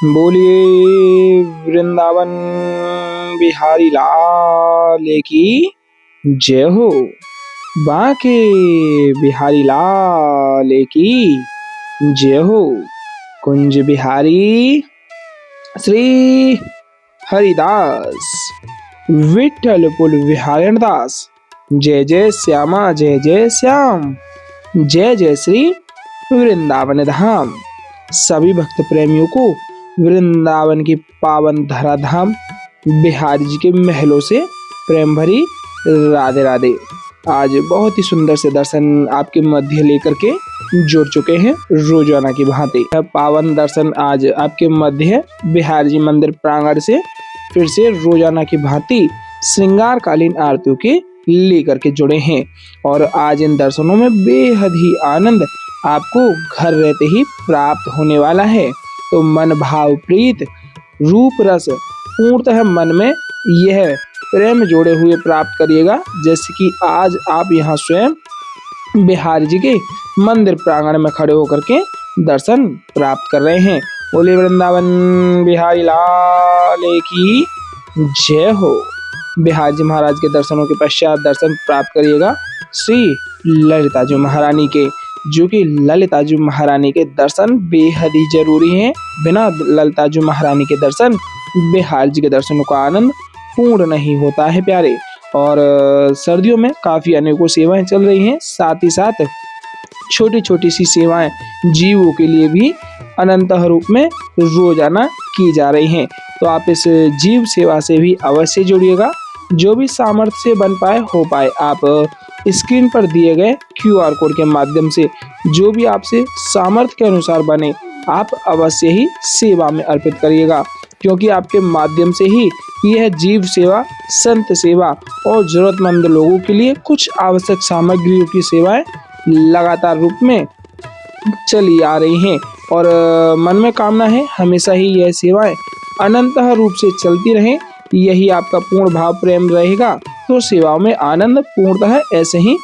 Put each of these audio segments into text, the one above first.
बोलिए वृंदावन बिहारी लाल की जय हो। बांके बिहारी लाल की जय हो। कुंज बिहारी श्री हरिदास विठ्ठल पुल विहारण दास। जय जय श्यामा जय जय श्याम। जय जय श्री वृंदावन धाम। सभी भक्त प्रेमियों को वृंदावन की पावन धरा धाम बिहारी जी के महलों से प्रेम भरी राधे राधे। आज बहुत ही सुंदर से दर्शन आपके मध्य लेकर के जुड़ चुके हैं रोजाना की भांति। पावन दर्शन आज आपके मध्य बिहारी जी मंदिर प्रांगण से फिर से रोजाना की भांति श्रृंगार कालीन आरतियों के लेकर के जुड़े हैं और आज इन दर्शनों में बेहद ही आनंद आपको घर रहते ही प्राप्त होने वाला है। तो मन भाव प्रीत रूप रस पूर्णतः मन में यह प्रेम जोड़े हुए प्राप्त करिएगा, जैसे कि आज आप यहाँ स्वयं बिहारी जी के मंदिर प्रांगण में खड़े होकर के दर्शन प्राप्त कर रहे हैं। बोले वृंदावन बिहारी लाल की जय हो। बिहारी जी महाराज के दर्शनों के पश्चात दर्शन प्राप्त करिएगा श्री ललिता जी महारानी के, जो कि ललिता जी महारानी के दर्शन बेहद ही जरूरी हैं। बिना ललिता जी महारानी के दर्शन बिहारी जी के दर्शनों का आनंद पूर्ण नहीं होता है प्यारे। और सर्दियों में काफी अनेकों सेवाएं चल रही हैं, साथ ही साथ छोटी छोटी सी सेवाएं जीवों के लिए भी अनंत रूप में रोजाना की जा रही हैं। तो आप इस जीव सेवा से भी अवश्य जुड़िएगा। जो भी सामर्थ्य से बन पाए हो पाए आप स्क्रीन पर दिए गए QR कोड के माध्यम से जो भी आपसे सामर्थ्य के अनुसार बने आप अवश्य ही सेवा में अर्पित करिएगा, क्योंकि आपके माध्यम से ही यह जीव सेवा, संत सेवा और जरूरतमंद लोगों के लिए कुछ आवश्यक सामग्रियों की सेवाएं लगातार रूप में चली आ रही हैं। और मन में कामना है हमेशा ही यह सेवाएं अनंत रूप से चलती रहें। यही आपका पूर्ण भाव प्रेम रहेगा तो सेवाओं में आनंद पूर्णतः ऐसे ही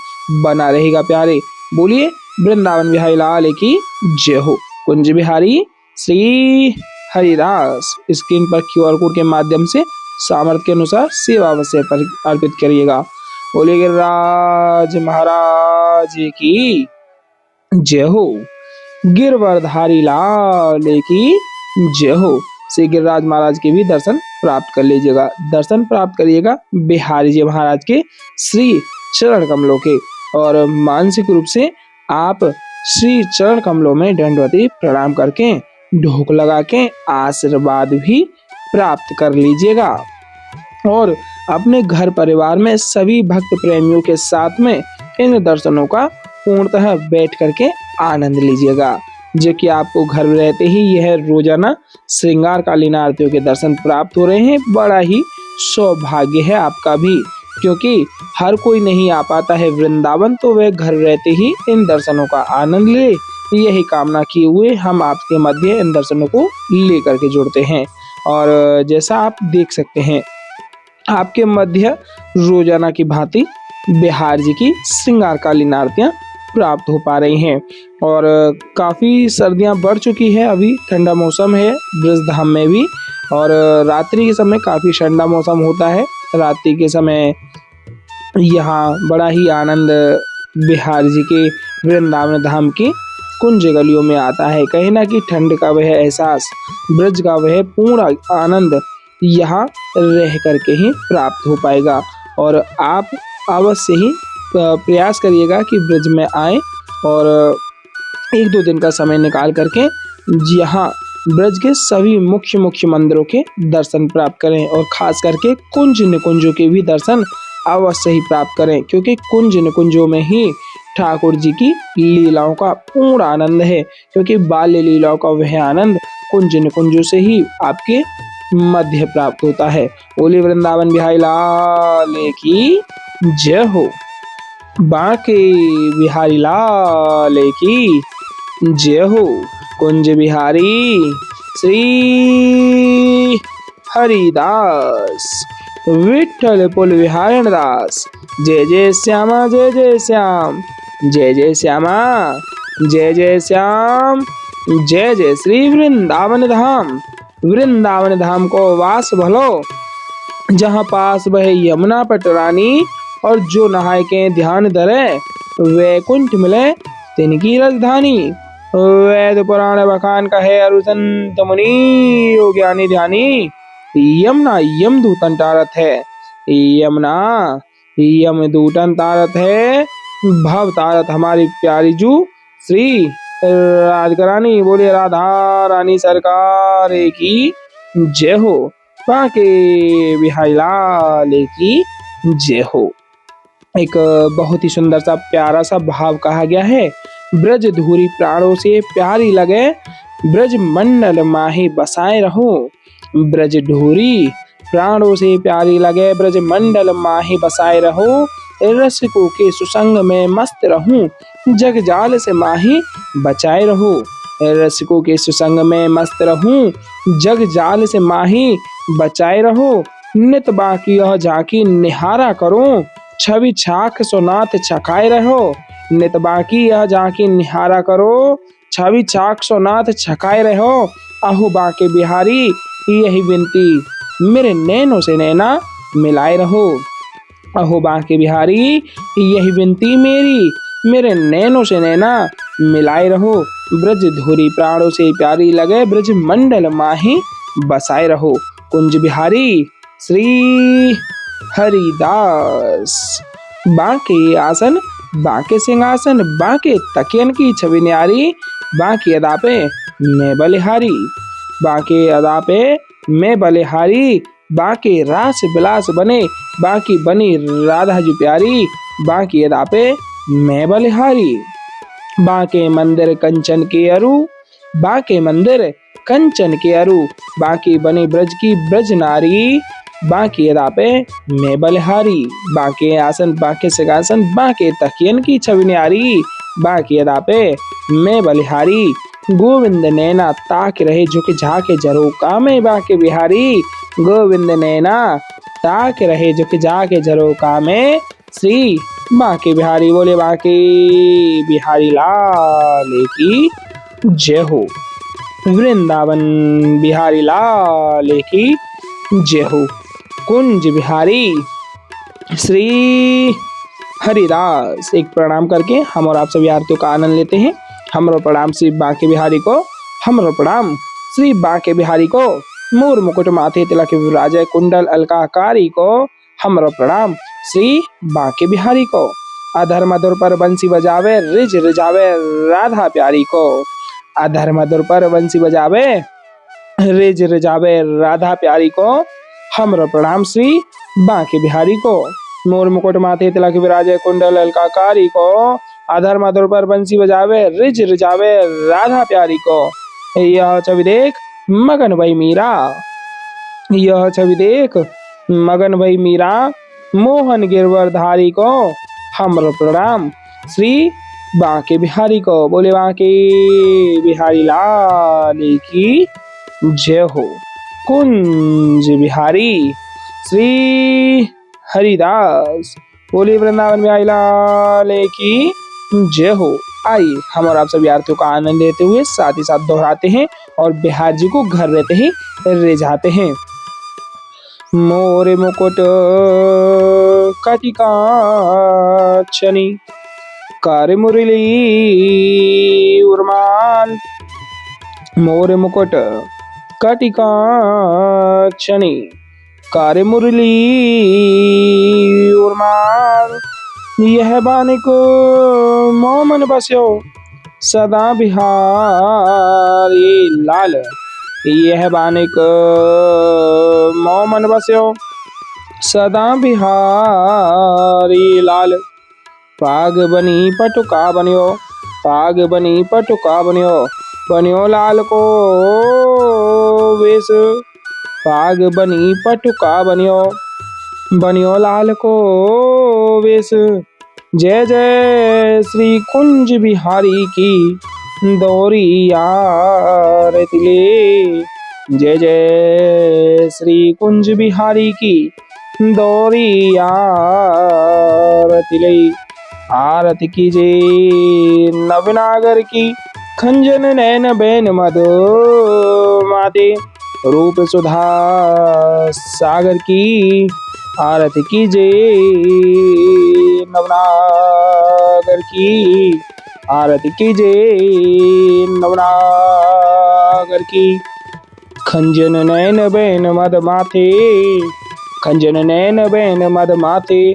बना रहेगा प्यारे। बोलिए वृंदावन बिहारी लाल की जय हो। कुंज बिहारी श्री हरिदास। स्क्रीन पर QR कोड के माध्यम से सामर्थ्य के अनुसार सेवा अवश्य अर्पित करिएगा। बोलिए गिरिराज महाराज की जय हो। गिरवरधारी लाल की जय हो। श्री गिरिराज महाराज के भी दर्शन प्राप्त कर लीजिएगा। दर्शन प्राप्त करिएगा बिहारी जी महाराज के श्री चरण कमलों के, और मानसिक रूप से आप श्री चरण कमलों में दंडवती प्रणाम करके ढोक लगा के आशीर्वाद भी प्राप्त कर लीजिएगा। और अपने घर परिवार में सभी भक्त प्रेमियों के साथ में इन दर्शनों का पूर्णतः बैठ करके आनंद लीजिएगा, जो कि आपको घर रहते ही यह रोजाना श्रृंगार कालीन आरतियों के दर्शन प्राप्त हो रहे हैं। बड़ा ही सौभाग्य है आपका भी, क्योंकि हर कोई नहीं आ पाता है वृंदावन, तो वह घर रहते ही इन दर्शनों का आनंद ले। यही कामना किए हुए हम आपके मध्य इन दर्शनों को लेकर के जुड़ते हैं। और जैसा आप देख सकते हैं आपके मध्य रोजाना की भांति बिहारी जी की श्रृंगार कालीन आरतियां प्राप्त हो पा रही हैं। और काफी सर्दियां बढ़ चुकी है, अभी ठंडा मौसम है ब्रजधाम में भी, और रात्रि के समय काफी ठंडा मौसम होता है। रात्रि के समय यहाँ बड़ा ही आनंद बिहारी जी के वृंदावन धाम की कुंज गलियों में आता है। कहीं ना कि ठंड का वह एहसास, ब्रज का वह पूर्ण आनंद यहाँ रह करके ही प्राप्त हो पाएगा। और आप अवश्य ही प्रयास करिएगा कि ब्रज में आए और 1-2 दिन का समय निकाल करके यहाँ ब्रज के सभी मुख्य मंदिरों के दर्शन प्राप्त करें, और खास करके कुंज निकुंजों के भी दर्शन अवश्य ही प्राप्त करें, क्योंकि कुंज निकुंजों में ही ठाकुर जी की लीलाओं का पूर्ण आनंद है। क्योंकि बाल्य लीलाओं का वह आनंद कुंज निकुंजों से ही आपके मध्य प्राप्त होता है। बोले वृंदावन बिहारी लाल की जय हो। बांके बिहारी लाल की जय हो। कुंज बिहारी श्री हरिदास विठ्ठल पुल विहारण दास। जय जय श्यामा जय जय श्याम। जय जय श्यामा जय जय श्याम। जय जय श्री वृंदावन धाम। वृंदावन धाम को वास भलो, जहाँ पास बहे यमुना पटरानी, और जो नहाय के ध्यान धरे, वैकुंठ मिले तिनकी राजधानी। वेद पुराण बखान कहे अरु संत मुनि, यो ज्ञानी ध्यानी, यमुना यमदूतन तारत है। यमुना यमदूतन तारत है, भव तारत हमारी प्यारी जू श्री राधिका रानी। बोले राधा रानी सरकार की जय हो, बांके बिहारी लाल की जय हो। एक बहुत ही सुंदर सा प्यारा सा भाव कहा गया है। ब्रज धूरी प्राणों से प्यारी लगे, ब्रज मंडल माही बसाए रहो। ब्रज धूरी प्राणों से प्यारी लगे, ब्रज मंडल माही बसाए रहो। रसिकों के सुसंग में मस्त रहूं, जग जाल से माही बचाए रहो। रसिकों के सुसंग में मस्त रहूं, जग जाल से माही बचाए रहो। नित बाकी यह झांकी निहारा करो, छवि छाक सोनाथ छकाए रहो। नित बाकी यह झांकी निहारा करो, छवि छाक सोनाथ छकाए रहो। आहू बाके बिहारी यही विनती, मेरे नैनों से नैना मिलाए रहो। अहो बांके बिहारी यही विनती मेरी, मेरे नैनों से नैना मिलाए रहो। ब्रज धुरी प्राणों से प्यारी लगे, ब्रज मंडल माही बसाए रहो। कुंज बिहारी श्री हरिदास। बांके आसन बांके सिंहासन, बांके तकियन की छवि न्यारी, बांकी अदा पे मैं बलिहारी। बांके अदा पे मैं बलिहारी, बांके रास बिलास बने, बांकी बनी राधा जी प्यारी। बांकी अदा पे मैं बलिहारी। बांके मंदिर कंचन के अरु, बांके मंदिर कंचन के अरु, बांकी बनी ब्रज की ब्रज नारी। बांकी अदा पे मैं बलिहारी। बांके आसन बांके सिंहासन, बांके तकियन की छवि न्यारी, बांकी अदा पे मैं बलिहारी। गोविंद नैना ताक रहे झुक झाके झरोका में, बांके बिहारी। गोविंद नैना ताक रहे झुक झाके झरोका में, श्री बांके बिहारी। बोले बांके बिहारी लाल की जय हो, वृंदावन बिहारी लाल की जय हो। कुंज बिहारी श्री हरिदास। एक प्रणाम करके हम और आप सभी आरतियों का आनंद लेते हैं। हमरो प्रणाम श्री बांके बिहारी को, हमरो प्रणाम श्री बांके बिहारी को। मोर मुकुट माथे तिलक विराजय, कुंडल अलंकारी को, हमरो प्रणाम श्री बांके बिहारी को। अधर मधुर पर बंसी बजावे, रिज रिजावे राधा प्यारी को। अधर मधुर पर बंसी बजावे, रिज रिजावे राधा प्यारी को, हमरो प्रणाम श्री बांके बिहारी को। मोर मुकुट माथे तिलक विराजय, कुंडल अलंकारी को। अधर मधुर पर बंसी बजावे, रिज रिजावे राधा प्यारी को। यह छवि देख मगन भई मीरा, यह छवि देख मगन भई मीरा, मोहन गिरवरधारी को, हमरो प्रणाम श्री बांके बिहारी को। बोले बांके बिहारी लाल की जय हो। कुंज बिहारी श्री हरिदास। बोले वृंदावन बिहारी लाल की जय हो। आइए हम और आप सभी आरतियों का आनंद लेते हुए साथ ही साथ दोहराते हैं और बिहार जी को घर रहते ही रिझाते हैं। मोर मुकुट कटिका छनी, कर मुरली उर्माल। मोर मुकुट कटिका छनी, कर मुरली उर्माल। यह बानिक मोमन बस्यो, सदा बिहारी लाल। यह बानिक मोमन बस्यो, सदा बिहारी लाल। पाग बनी पटुका बनियो, पाग बनी पटुका बनियो, बनियो लाल को वेश। पाग बनी पटुका बनियो, बनियो लाल को वेश। जय जय श्री कुंज बिहारी की दौरी आरती ले। जय जय श्री कुंज बिहारी की दौरी आरती ले। आरती कीजिए नवनागर की, खंजन नैन बैन मधु माते। रूप सुधा सागर की आरती कीजिए। नवनागर की आरती कीजिए। नवनागर की खंजन नैन बैन मद माथे, खंजन नैन बैन मद माथे,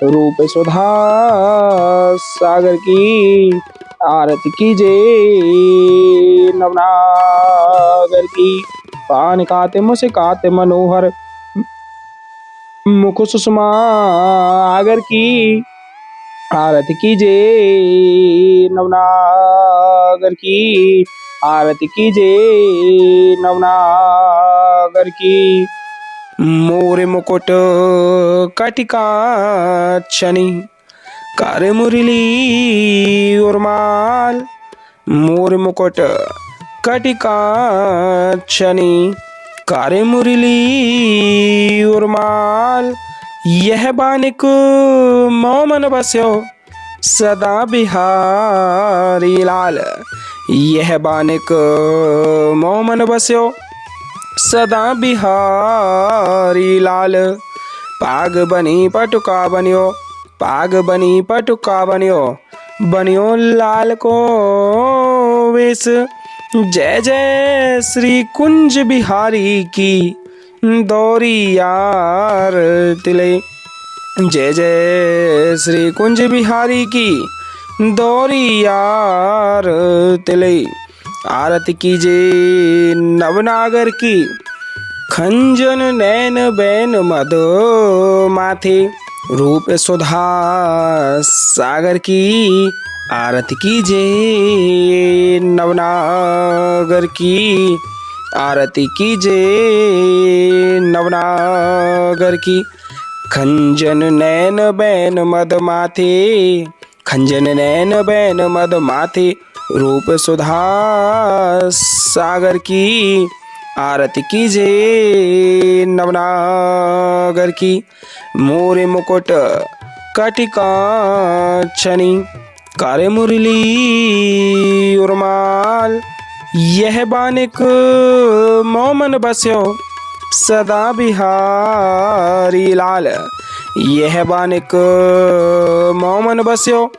रूप सुधा सागर की आरती कीजिए। नवनागर की पान काते मुस्काते मनोहर, मुख सुषमा आगर की आरती कीजिए। नवनागर की आरती कीजिए। नवनागर की मोर मुकुट कटिका छनी, कर मुरली उर्माल, मोर मुकुट कटिका छनी, कर मुरली उर्माल, यह बानिक मोमन बस्यो सदा बिहारी लाल, यह बानिक मोमन बस्यो सदा बिहारी लाल, पाग बनी पटुका बनियो, पाग बनी पटुका बनियो, बनियो लाल को वेश, जय जय श्री कुंज बिहारी की दौरी यार तिले, जय जय श्री कुंज बिहारी की दौरी यार तिले, आरती कीजिए नवनागर की खंजन नैन बैन मद माथे, रूप सुधा सागर की आरती कीजिए। नवनागर की आरती कीजिए। नवनागर की खंजन नैन बैन मद माथे, खंजन नैन बैन मद माथे, रूप सुधा सागर की आरती कीजिए। नवनागर की मोर मुकुट कटिका छनी, कर मुरली उर्माल, यह बानिक मोमन बस्यो सदा बिहारी लाल, यह बानिक मोमन बस्यो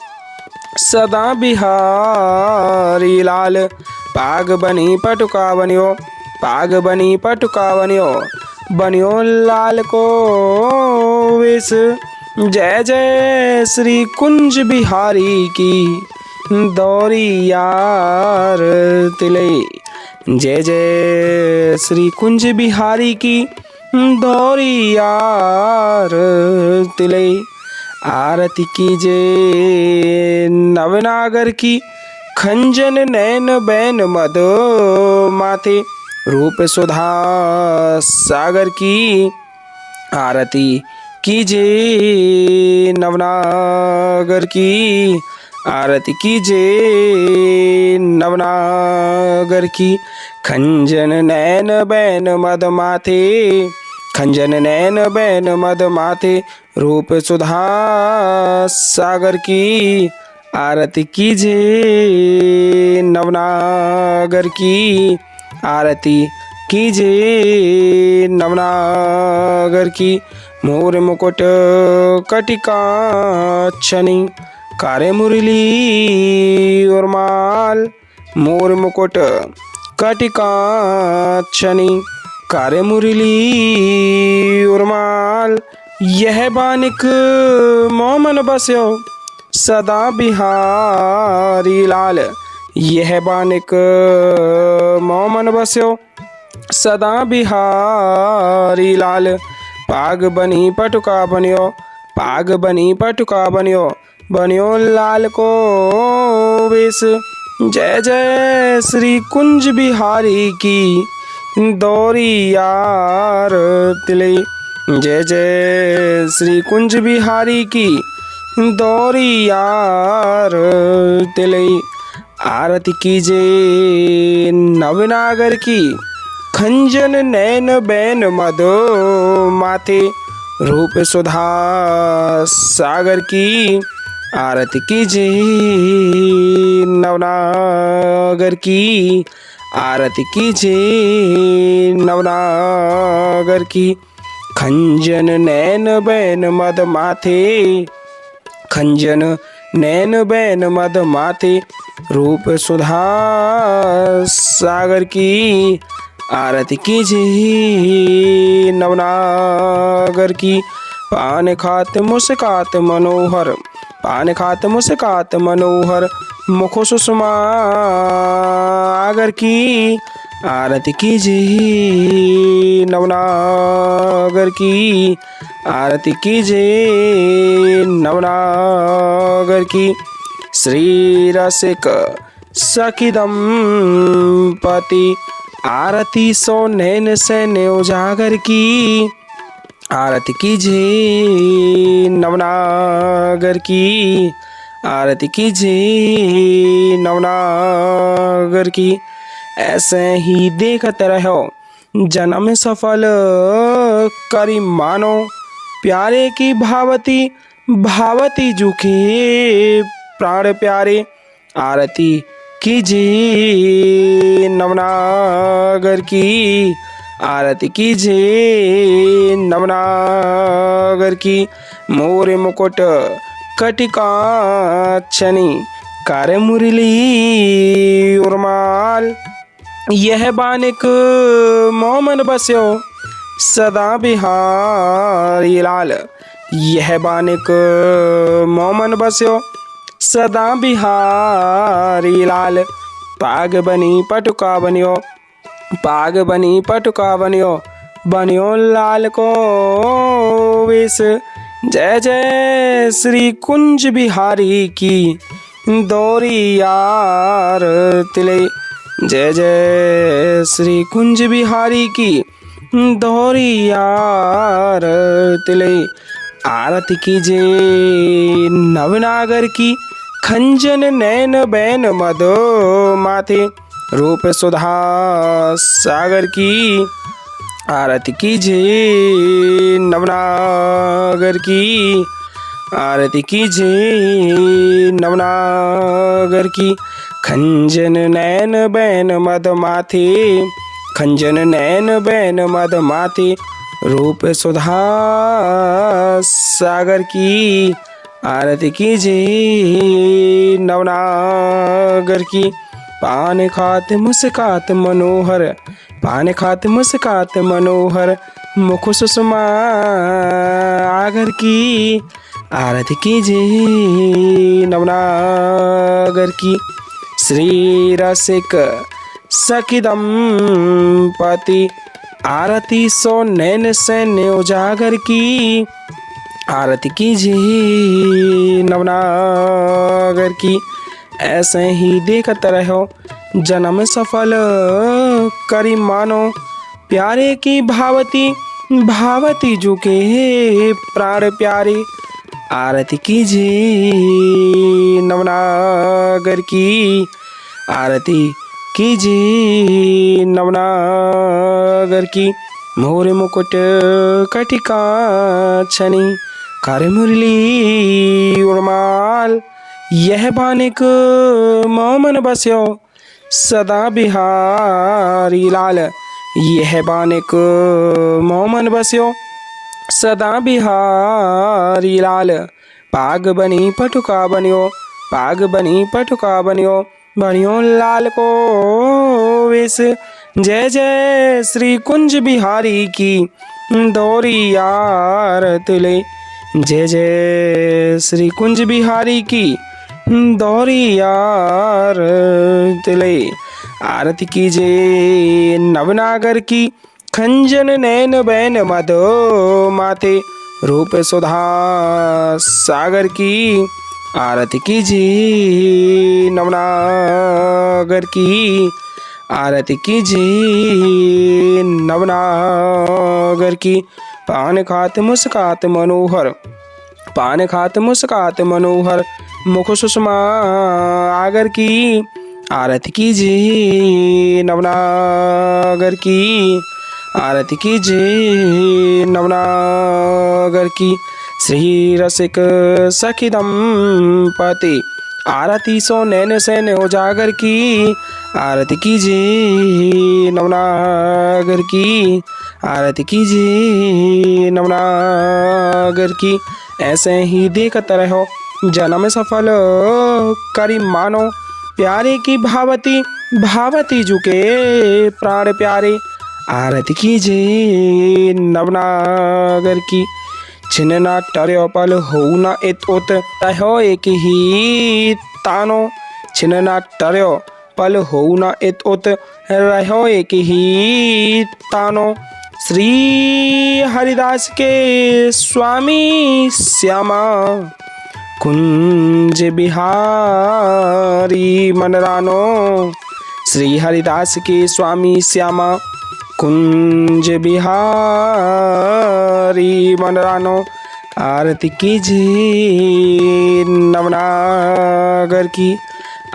सदा बिहारी लाल, पाग बनी पटुका बनियो, पाग बनी पटुका बनियो, बनियो लाल को वेश, जय जय श्री कुंज बिहारी की दौरी यार तिले, जय जय श्री कुंज बिहारी की दौरी यार तिले, आरती कीजिए नवनागर की खंजन नैन बैन मद माथे, रूप सुधा सागर की आरती कीजिए। नवनागर की आरती कीजिए। नवनागर की खंजन नैन बैन मद माथे, खंजन नैन बैन मद माथे, रूप सुधा सागर की आरती कीजिए। नवनागर की आरती कीजिए। नवनागर की मोर मुकुट कटिका छनी, कारे मुरली उर्माल, मोर मुकुट कटिका छनी, कारे मुरली उर्माल, यह बानिक मोमन बस्यो सदा बिहारी लाल, यह बानिक मोमन बस्यो सदा बिहारी लाल, पाग बनी पटुका बनियो, पाग बनी पटुका बनियो, बनियो लाल को वेश, जय जय श्री कुंज बिहारी की दौरी यार तिले, जय जय श्री कुंज बिहारी की दौरी यार तिले, आरती कीजिए नवनागर की खंजन नैन बैन मद माथे, रूप सुधा सागर की आरती कीजिए। नवनागर की आरती कीजे नवनागर की। खंजन नैन बैन मद माथे, खंजन नैन बैन मद माथे, रूप सुधा सागर की। आरती कीजे नवनागर की। पान खात मुस्कात मनोहर, पान खात मुस्कात मनोहर, मुख सुषमा आगर की। आरती कीजे नवनागर की। आरती कीजे नवनागर की। श्री रसिक सखी दंपति, आरती सो नैन सैन्य उजागर की। आरती कीजे नवनागर की। आरती कीजे नवनागर की। ऐसे ही देखत रहो जन्म सफल करी मानो, प्यारे की भावती भावती जुखे प्राण प्यारे। आरती कीजे नवनागर की। आरती कीजे नवनागर की। मोर मुकुट कटिका छनी, कर मुरली उर्माल, यह बानिक मोमन बस्यो सदा बिहारी लाल। यह बानिक मोमन बस्यो सदा बिहारी लाल। पाग बनी पटुका बनियो, पाग बनी पटुका बनियो, बनियो लाल को वेश। जय जय श्री कुंज बिहारी की दौरी यार तिले। जय जय श्री कुंज बिहारी की दौरी यार तिले। आरती कीजे नवनागर की। खंजन नैन बैन मद माथे, रूप सुधा सागर की। आरती कीजे नवनागर की। आरती कीजे नवनागर की। खंजन नैन बैन मद माथे, खंजन नैन बैन मद माथे, रूप सुधा सागर की। आरती कीजे नवनागर की। पान खात मुस्कात मनोहर, पान खात मुस्कात मनोहर, मुख सुषमा आगर की। आरती कीजे नवनागर की। श्री रसिक सखी दंपति, आरती सो नैन सैन्य उजागर की। आरती कीजे नवनागर की। ऐसे ही देखत रहो जन्म सफल करी मानो, प्यारे की भावती भावती जुके प्राण प्यारे। आरती कीजे नवनागर की। आरती कीजे नवनागर की। मोर मुकुट कटिका छनी, कर मुरली उर्माल, यह बानिक मोमन बस्यो सदा बिहारी लाल। यह बानिक मोमन बस्यो सदा बिहारी लाल। पाग बनी पटुका बनियो, पाग बनी पटुका बनियो, बनियो लाल को वेश। जय जय श्री कुंज बिहारी की दौरी यार तिले। जय जय श्री कुंज बिहारी की दौरी यार तिले। आरती कीजे नवनागर की। खंजन नैन बैन मद माथे, रूप सुधा सागर की। आरती कीजे नवनागर की। आरती कीजे नवनागर की। पान खात मुस्कात मनोहर, पान खात मुस्कात मनोहर, मुख सुषमा आगर की। आरती कीजे नवनागर की। आरती कीजे नवनागर की। श्री रसिक सखी दंपति, आरती सो नैन सैन उजागर की। आरती कीजिए नवनागर की, आरती कीजिए नवनागर की। ऐसे ही देखते रहो जन्म सफल करी मानो, प्यारे की भावती भावती झुके प्राण प्यारे। आरती कीजिए नवनागर की, छिन्न ना टर्यो पल हो न इत उत तहो एक ही तानो, छिन्न ना टर्यो पल हो न इत उत रहो एक ही तानो। श्री हरिदास के स्वामी श्यामा कुंज बिहारी मनरानो, श्री हरिदास के स्वामी श्यामा कुंज बिहारी मनरानो। आरती कीजिए नवनागर की,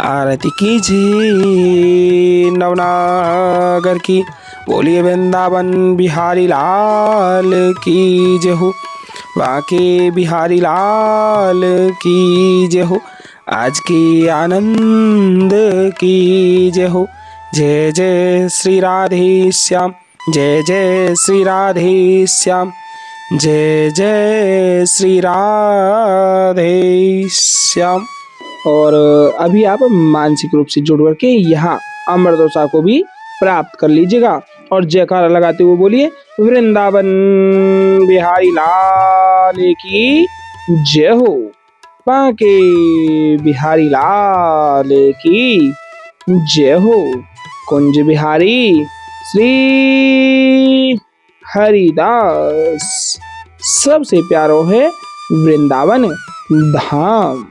आरती कीजिए नवनागर की। बोलिए वृंदावन बिहारी लाल की जय हो, बाके बिहारी लाल की जय हो, आज की आनंद की जय हो। जय जय श्री राधे श्याम, जय जय श्री राधे श्याम, जय जय श्री राधे श्याम। और अभी आप मानसिक रूप से जुड़ करके यहाँ अमृतोषा को भी प्राप्त कर लीजिएगा और जयकारा लगाते हुए बोलिए वृंदावन बिहारी लाल की जय हो, बांके बिहारी लाल की जय हो। कुंज बिहारी श्री हरिदास सबसे प्यारो है वृंदावन धाम।